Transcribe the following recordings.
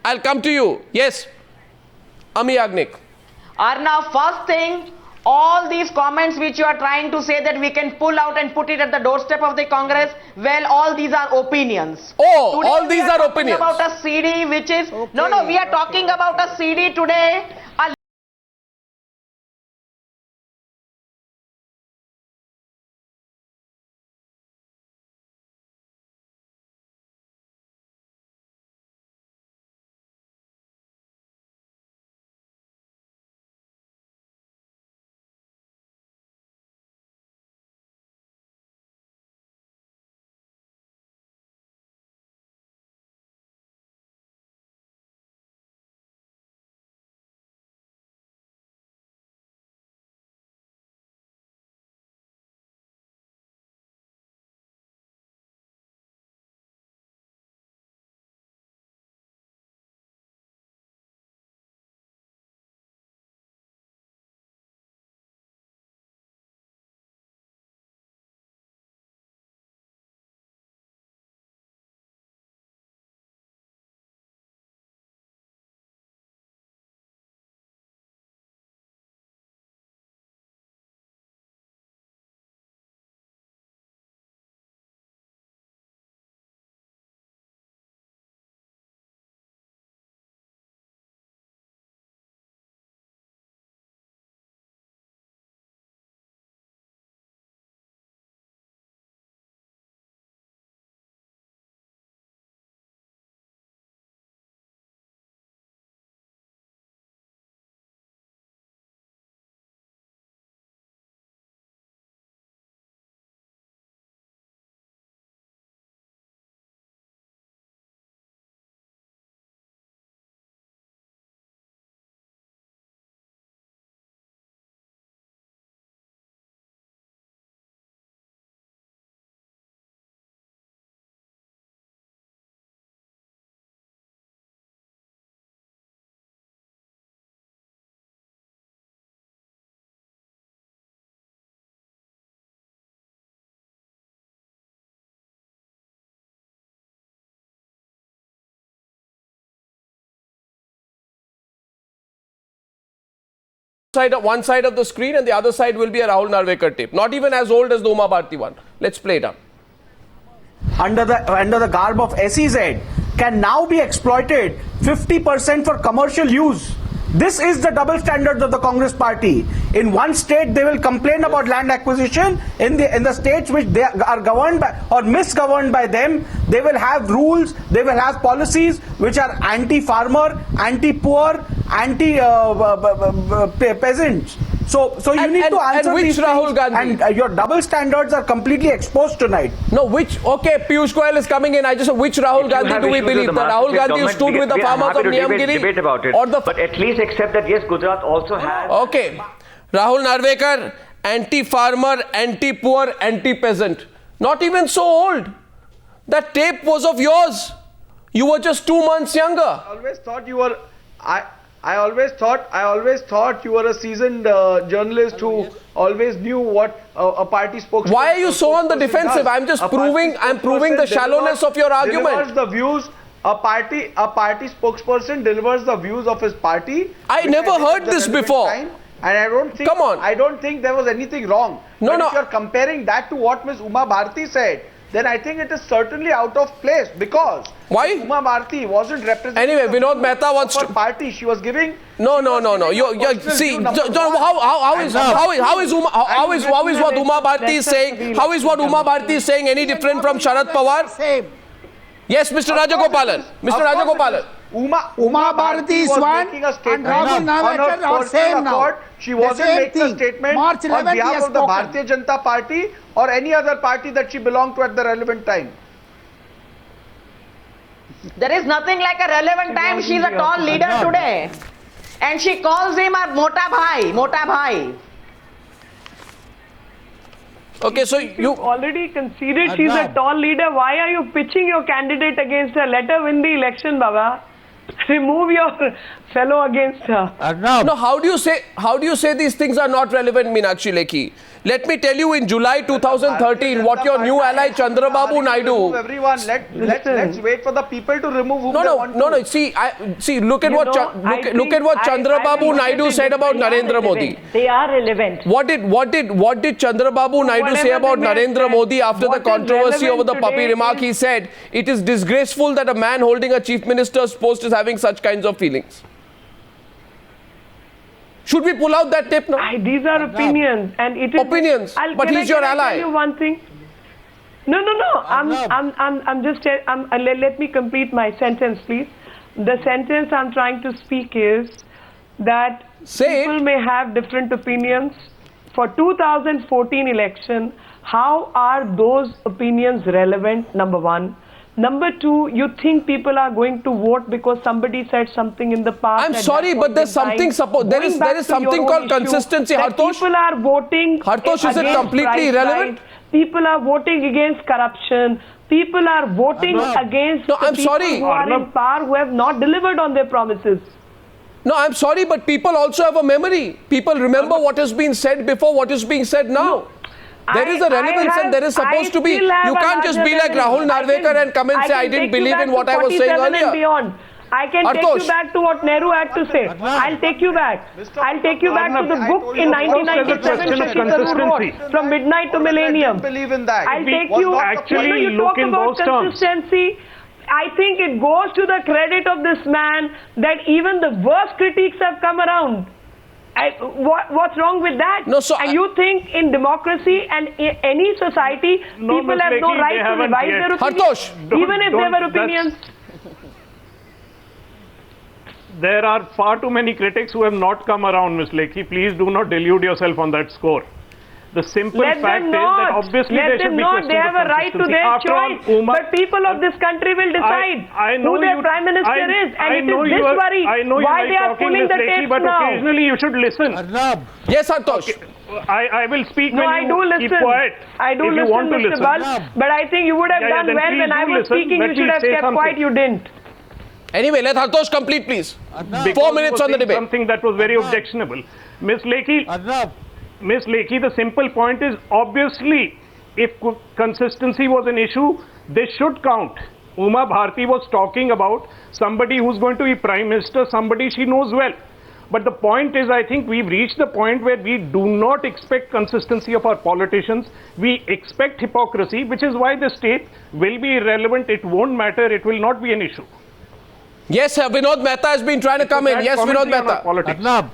I'll come to you. Yes, Amee Yagnik. Arnab, first thing, all these comments which you are trying to say that we can pull out and put it at the doorstep of the Congress, well, all these are opinions. Oh, today all these are opinions. About a CD which is, no, we are talking about a CD today. One side of the screen and the other side will be a Rahul Narvekar tape. Not even as old as the Uma Bharti one. Let's play it up. Under the garb of SEZ can now be exploited 50% for commercial use. This is the double standards of the Congress party. In one state they will complain about land acquisition. In the states which they are governed by or misgoverned by them, they will have rules, they will have policies which are anti-farmer, anti-poor, anti-peasants. So you need to answer and which these Rahul things, Gandhi? and your double standards are completely exposed tonight. No, okay, Piyush Goyal is coming in. I just which Rahul Gandhi do we believe? The Rahul Gandhi who stood with the farmers of Niyamgiri? Debate about it, or the but at least accept that yes, Gujarat also has. Okay, Rahul Narvekar, anti-farmer, anti-poor, anti-peasant. Not even so old. That tape was of yours. You were just 2 months younger. I always thought you were. I always thought you were a seasoned journalist who always knew what a party spokesperson. Why are you so on the defensive? I'm just proving the shallowness of your argument. Delivers the views. A party spokesperson delivers the views of his party. I never heard this before. And I don't think. Come on. I don't think there was anything wrong. No. If you're comparing that to what Ms. Uma Bharti said, then I think it is certainly out of place because why? Uma Bharti wasn't representing. Anyway, Vinod Mehta wants to party. She was giving. No. You see, how is what Uma Bharti is saying? How is what Uma Bharti is saying any different from Sharad Pawar? Same. Yes, Mr. Rajagopalan. Mr. Rajagopalan. Uma Bharti is one and Rahul Narvekar are same now. She wasn't making a statement March 11th on behalf of the Bharatiya Janshakti Party or any other party that she belonged to at the relevant time. There is nothing like a relevant time. She's a tall leader today. And she calls him a Mota Bhai. Okay, so you already conceded she's a tall leader. Why are you pitching your candidate against her? Let her win the election, Baba. remove your fellow against her. No, how do you say these things are not relevant, Meenakshi Lekhi? Let me tell you, in July 2013, what your new ally Chandrababu Naidu. Everyone, let's wait for the people to remove whom they want to. No. See, look at what Chandrababu Naidu said about Narendra Modi. They are relevant. What did Chandrababu Naidu say about Narendra Modi after the controversy over the puppy remark? He said, it is disgraceful that a man holding a chief minister's post is having such kinds of feelings. Should we pull out that tape now? These are opinions, and it is opinions. But he's your ally. Tell you one thing. No. I'm just. Let me complete my sentence, please. The sentence I'm trying to speak is that people may have different opinions. For 2014 election, how are those opinions relevant? Number one. Number two, you think people are going to vote because somebody said something in the past? I'm sorry, but there's something. There is something called consistency. Hartosh, people are voting. Hartosh, is it completely irrelevant? People are voting against corruption. People are voting against no, I'm people sorry. who are in power, who have not delivered on their promises. No, I'm sorry, but people also have a memory. People remember what has been said before, what is being said now. There is a relevance and there is supposed to be. You can't just be like Rahul Narvekar and come and say, I didn't believe in what I was saying earlier. I can take you back to what Nehru had to say. I'll take you back. I'll take you back to the book in 1997 Shashi Tharoor wrote, From Midnight to Millennium. I'll take you. Actually, you talk about consistency. I think it goes to the credit of this man that even the worst critiques have come around. What's wrong with that? No, so and you think in democracy and in any society, people have no right to revise their opinions, Hartosh, even if they were opinions? There are far too many critics who have not come around, Ms. Lekhi. Please do not delude yourself on that score. The simple fact is that obviously there should be questions. They have a right to their choice. But people of this country will decide who their Prime Minister is. And it is this worry why they are pulling the tapes but now. Occasionally you should listen. Arnab. Yes, Hartosh. Okay. I will speak when I do listen. Keep quiet. I do if listen, you want to Mr. listen. Bal, but I think you would have done well when I was speaking. You should have kept quiet. You didn't. Anyway, let Hartosh complete, please. Because 4 minutes on the debate. Something that was very objectionable. Ms. Lekhi, the simple point is, obviously, if consistency was an issue, this should count. Uma Bharti was talking about somebody who's going to be Prime Minister, somebody she knows well. But the point is, I think we've reached the point where we do not expect consistency of our politicians. We expect hypocrisy, which is why the state will be irrelevant. It won't matter. It will not be an issue. Yes, Vinod Mehta has been trying to come in. Yes, Vinod Mehta.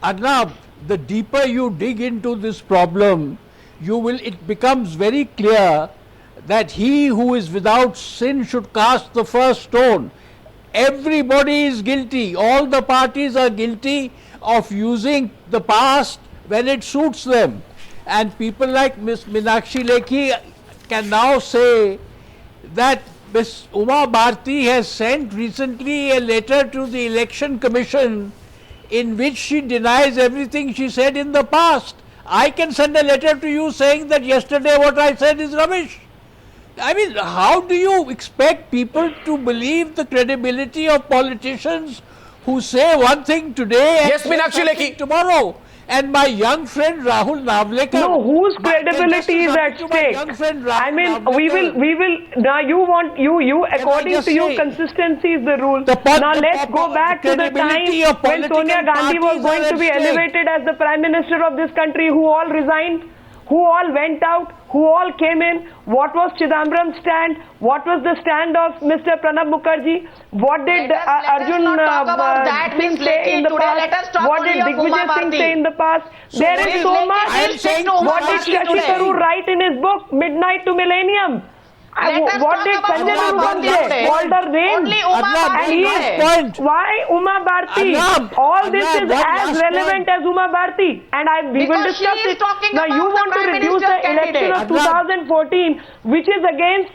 Arnab, the deeper you dig into this problem, it becomes very clear that he who is without sin should cast the first stone. Everybody is guilty. All the parties are guilty of using the past when it suits them. And people like Ms. Meenakshi Lekhi can now say that Ms. Uma Bharti has sent recently a letter to the Election Commission in which she denies everything she said in the past. I can send a letter to you saying that yesterday what I said is rubbish. I mean, how do you expect people to believe the credibility of politicians who say one thing today and Meenakshi Lekhi tomorrow? And my young friend Rahul Narvekar. No, whose credibility is at stake? I mean, we will. Now you according to you, consistency is the rule. Now let's go back to the time when Sonia Gandhi was going to be elevated as the Prime Minister of this country, who all resigned, who all went out, who all came in. What was Chidambaram's stand? What was the stand of Mr. Pranab Mukherjee? What did Arjun Singh say in the past? What did Digvijay Singh say in the past? There is so much. What did Shashi Tharoor write in his book, Midnight to Millennium? What did Sanjay Guru say? Walter Rain. And why Uma Bharti? All this is as relevant as Uma Bharti. And we will discuss it. Now you want to reduce the election of 2014, which is against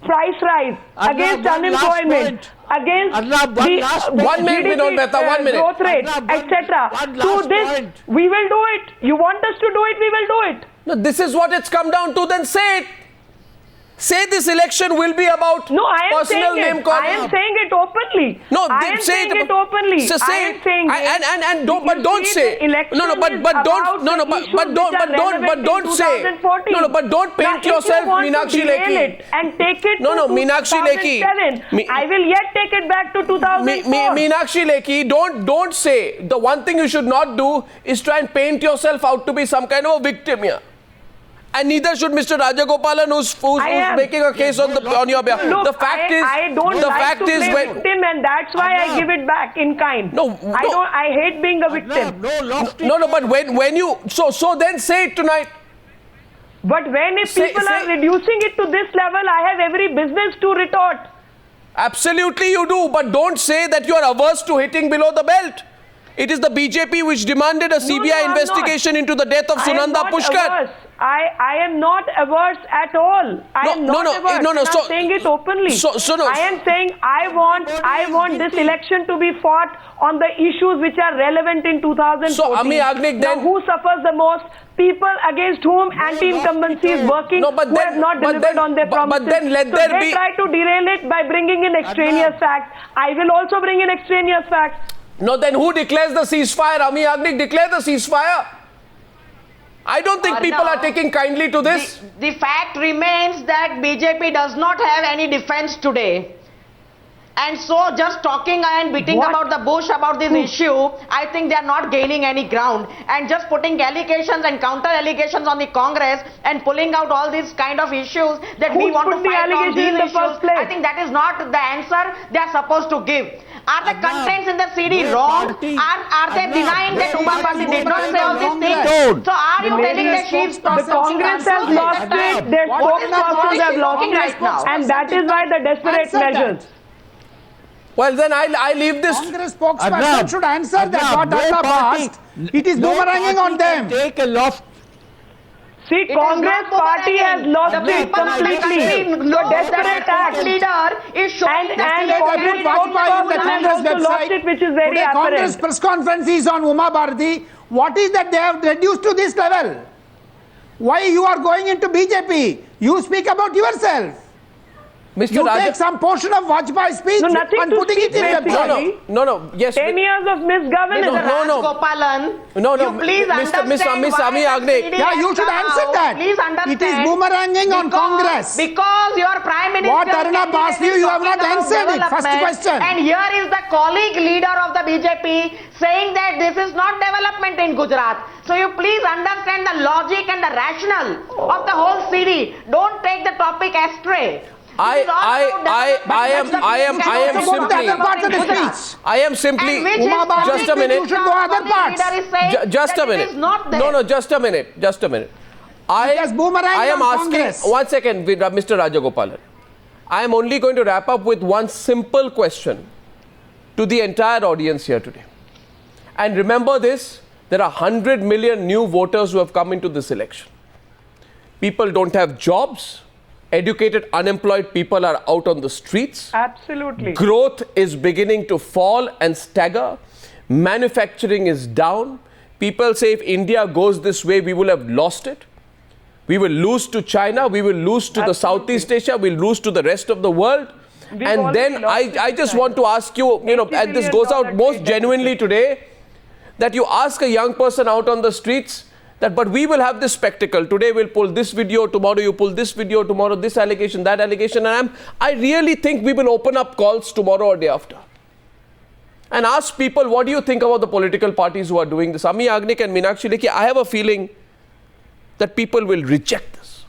price rise, against unemployment, against the 1 minute, Vinod Mehta, 1 minute. Growth rate, etc. So this, we will do it. You want us to do it, we will do it. No, this is what it's come down to, then say it. Say this election will be about No, I am personal saying name it. calling. I am saying it openly. No, I am saying it openly. So say I am saying it. And don't, but don't say. No, but don't. No, but don't say. No, but don't paint yourself, Meenakshi Lekhi. And take it No, to Meenakshi Lekhi. 2007. I will yet take it back to 2004. Meenakshi Lekhi, don't say. The one thing you should not do is try and paint yourself out to be some kind of a victim here. And neither should Mr. Rajagopalan, who's making a case on your behalf. Look, the fact is, I don't the like fact to is play victim, and that's why I give it back in kind. I hate being a victim. No, but when you so then say it tonight. But when if people are reducing it to this level, I have every business to retort. Absolutely you do, but don't say that you are averse to hitting below the belt. It is the BJP which demanded a CBI investigation into the death of Sunanda Pushkar. I am not averse at all. I am not averse. I'm saying it openly. I am saying I want this election to be fought on the issues which are relevant in 2014. So Amee Yagnik, then who suffers the most? People against whom anti-incumbency is working, who have not delivered on their promises. But then let there they try to derail it by bringing in extraneous facts. I will also bring in extraneous facts. No, then who declares the ceasefire? Amee Yagnik declare the ceasefire. I don't think people are taking kindly to this. The fact remains that BJP does not have any defense today. And so just talking and beating about the bush about this issue, I think they are not gaining any ground. And just putting allegations and counter allegations on the Congress and pulling out all these kind of issues that we want to fight on these issues, I think that is not the answer they are supposed to give. Are the contents in the CD wrong? Are they denying that Uma Bharti did not say all these things? So are you telling that she's the Congress has lost it, their spokespersons have lost it right now. And that is why the desperate measures. Well, then I leave this. Congress spokesperson should answer that. What Arnab asked, it is boomeranging on them. Take a loft. See, Congress party has lost it completely. The desperate act leader is showing and Congress spokesperson has also lost it, which is very apparent. Congress press conference is on Uma Bharti. What is that they have reduced to this level? Why you are going into BJP? You speak about yourself. You take some portion of Vajpayee's speech and putting it in the No, yes. 10 years of misgovernance. Rajagopalan, you please understand Miss Amee Yagnik. Yeah, you should answer that. Please understand. It is boomeranging on Congress. Because your Prime Minister... What Arnab asked you have not answered it. First question. And here is the colleague leader of the BJP saying that this is not development in Gujarat. So you please understand the logic and the rationale of the whole CD. Don't take the topic astray. I am simply just a minute. Just a minute. No, just a minute. I am asking, one second, Mr. Rajagopalan. I am only going to wrap up with one simple question to the entire audience here today. And remember this, there are 100 million new voters who have come into this election. People don't have jobs. Educated, unemployed people are out on the streets. Absolutely. Growth is beginning to fall and stagger. Manufacturing is down. People say if India goes this way, we will have lost it. We will lose to China. We will lose to the Southeast Asia. We'll lose to the rest of the world. And then I just want to ask you, and this goes out most genuinely today, that you ask a young person out on the streets, but we will have this spectacle. Today we'll pull this video, tomorrow you pull this video, tomorrow this allegation, that allegation. And I really think we will open up calls tomorrow or day after and ask people, what do you think about the political parties who are doing this? Amee Yagnik and Meenakshi Lekhi, I have a feeling that people will reject this.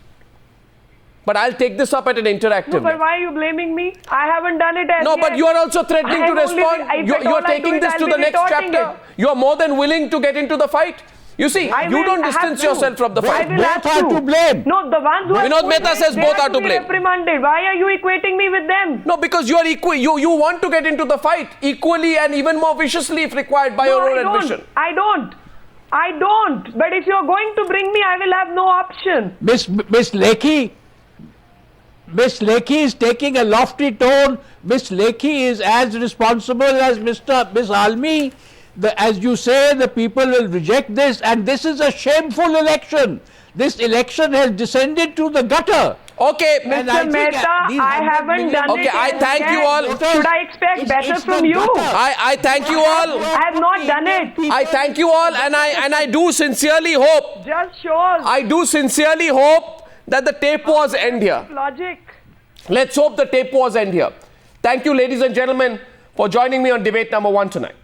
But I'll take this up at an interactive level. But why are you blaming me? I haven't done it as yet. But you are also threatening to respond. You're taking this to the next chapter. You are more than willing to get into the fight. You see, you don't distance yourself from the fight. Both are to blame. No, the ones who are Vinod Mehta says both are to blame. Reprimanded. Why are you equating me with them? No, because you are equal. You want to get into the fight equally and even more viciously if required by your own admission. I don't. But if you are going to bring me, I will have no option. Miss Lekhi is taking a lofty tone. Miss Lekhi is as responsible as Miss Almi. As you say, the people will reject this, and this is a shameful election. this election has descended to the gutter. Okay, Mr. Mehta, I haven't done it. Okay, I thank you all. Should I expect better from you? I thank you all. I have not done it. I thank you all, and I do sincerely hope. Just shows. I do sincerely hope that the tape wars end here. Logic. Let's hope the tape wars end here. Thank you, ladies and gentlemen, for joining me on debate number 1 tonight.